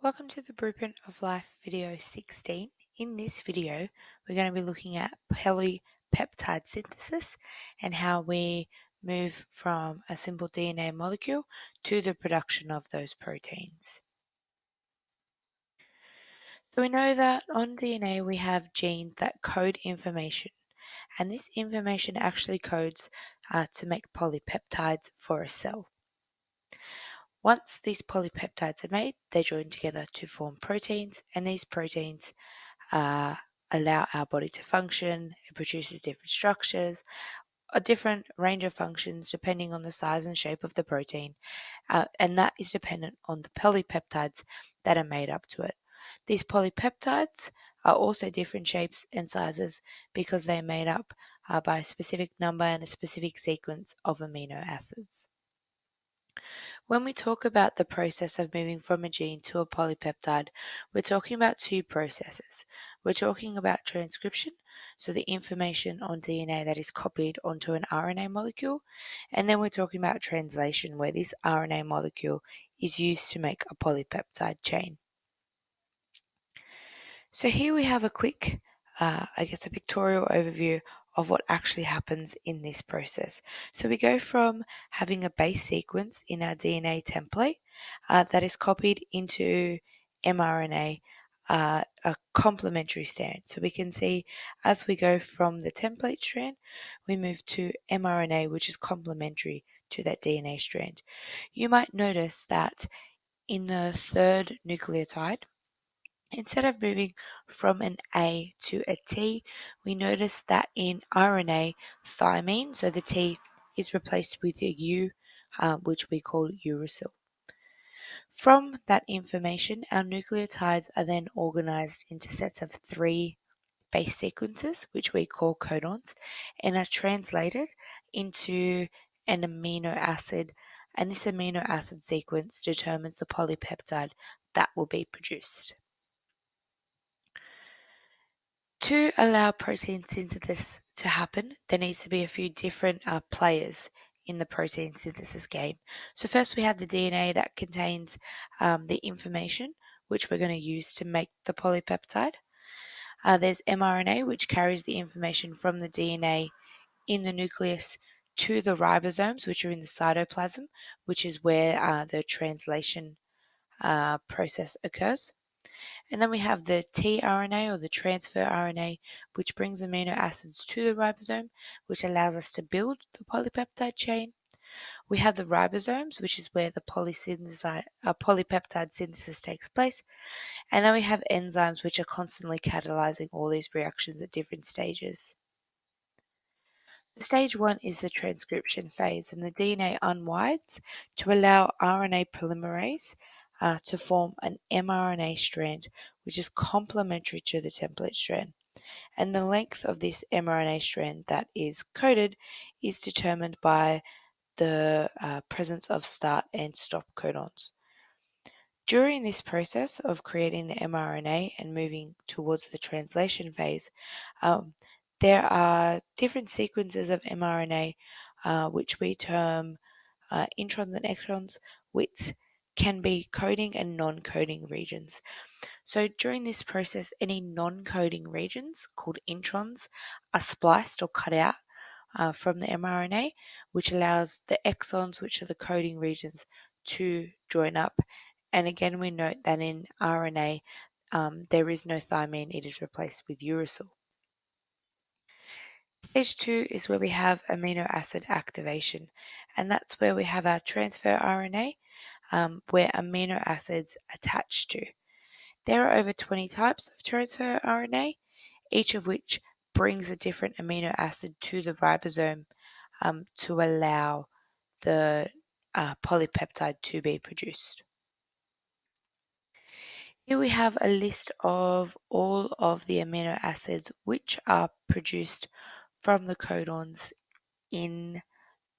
Welcome to the Blueprint of Life video 16. In this video, we're going to be looking at polypeptide synthesis and how we move from a simple DNA molecule to the production of those proteins. So we know that on DNA we have genes that code information, and this information actually codes to make polypeptides for a cell. Once these polypeptides are made, they join together to form proteins, and these proteins allow our body to function. It produces different structures, a different range of functions depending on the size and shape of the protein, and that is dependent on the polypeptides that are made up to it. These polypeptides are also different shapes and sizes because they are made up by a specific number and a specific sequence of amino acids. When we talk about the process of moving from a gene to a polypeptide, we're talking about two processes. We're talking about transcription, so the information on DNA that is copied onto an RNA molecule, and then we're talking about translation, where this RNA molecule is used to make a polypeptide chain. So here we have a quick, a pictorial overview of what actually happens in this process. So we go from having a base sequence in our DNA template that is copied into mRNA, a complementary strand. So we can see as we go from the template strand, we move to mRNA, which is complementary to that DNA strand. You might notice that in the third nucleotide, instead of moving from an A to a T, we notice that in RNA, thymine, so the T is replaced with a U, which we call uracil. From that information, our nucleotides are then organized into sets of 3 base sequences, which we call codons, and are translated into an amino acid, and this amino acid sequence determines the polypeptide that will be produced. To allow protein synthesis to happen, there needs to be a few different players in the protein synthesis game. So first we have the DNA that contains the information which we're going to use to make the polypeptide. There's mRNA, which carries the information from the DNA in the nucleus to the ribosomes, which are in the cytoplasm, which is where the translation process occurs. And then we have the tRNA, or the transfer RNA, which brings amino acids to the ribosome, which allows us to build the polypeptide chain. We have the ribosomes, which is where the polypeptide synthesis takes place. And then we have enzymes, which are constantly catalyzing all these reactions at different stages. So stage 1 is the transcription phase, and the DNA unwinds to allow RNA polymerase to form an mRNA strand, which is complementary to the template strand. And the length of this mRNA strand that is coded is determined by the presence of start and stop codons. During this process of creating the mRNA and moving towards the translation phase, there are different sequences of mRNA which we term introns and exons, which can be coding and non-coding regions. So during this process, any non-coding regions called introns are spliced or cut out from the mRNA, which allows the exons, which are the coding regions, to join up. And again, we note that in RNA, there is no thymine, it is replaced with uracil. Stage 2 is where we have amino acid activation, and that's where we have our transfer RNA, where amino acids attach to. There are over 20 types of transfer RNA, each of which brings a different amino acid to the ribosome to allow the polypeptide to be produced. Here we have a list of all of the amino acids which are produced from the codons in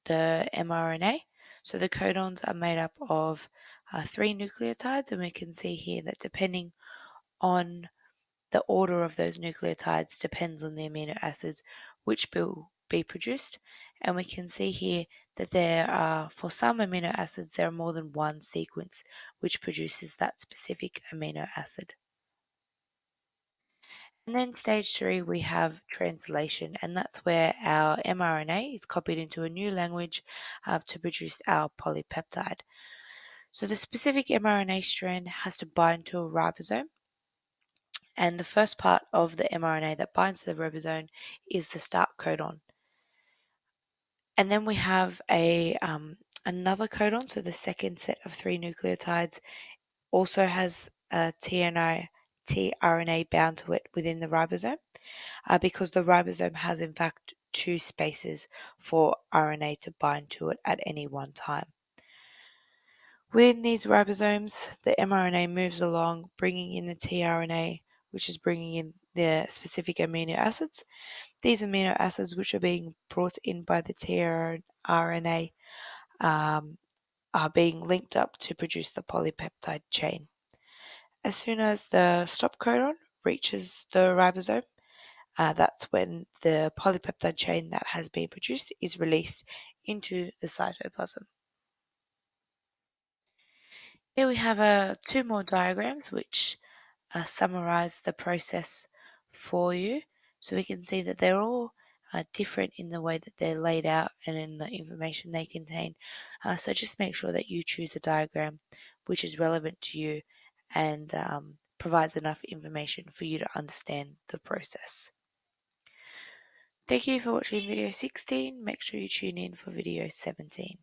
the mRNA. So the codons are made up of 3 nucleotides, and we can see here that depending on the order of those nucleotides depends on the amino acids which will be produced. And we can see here that there are, for some amino acids, there are more than one sequence which produces that specific amino acid. And then stage 3, we have translation, and that's where our mRNA is copied into a new language to produce our polypeptide. So the specific mRNA strand has to bind to a ribosome, and the first part of the mRNA that binds to the ribosome is the start codon. And then we have another codon, so the second set of 3 nucleotides also has a tRNA bound to it within the ribosome, because the ribosome has in fact 2 spaces for RNA to bind to it at any one time. Within these ribosomes, the mRNA moves along, bringing in the tRNA, which is bringing in the specific amino acids. These amino acids, which are being brought in by the tRNA, are being linked up to produce the polypeptide chain. As soon as the stop codon reaches the ribosome, that's when the polypeptide chain that has been produced is released into the cytoplasm. Here we have 2 more diagrams which summarize the process for you. So we can see that they're all different in the way that they're laid out and in the information they contain. So just make sure that you choose a diagram which is relevant to you and provides enough information for you to understand the process. Thank you for watching video 16. Make sure you tune in for video 17.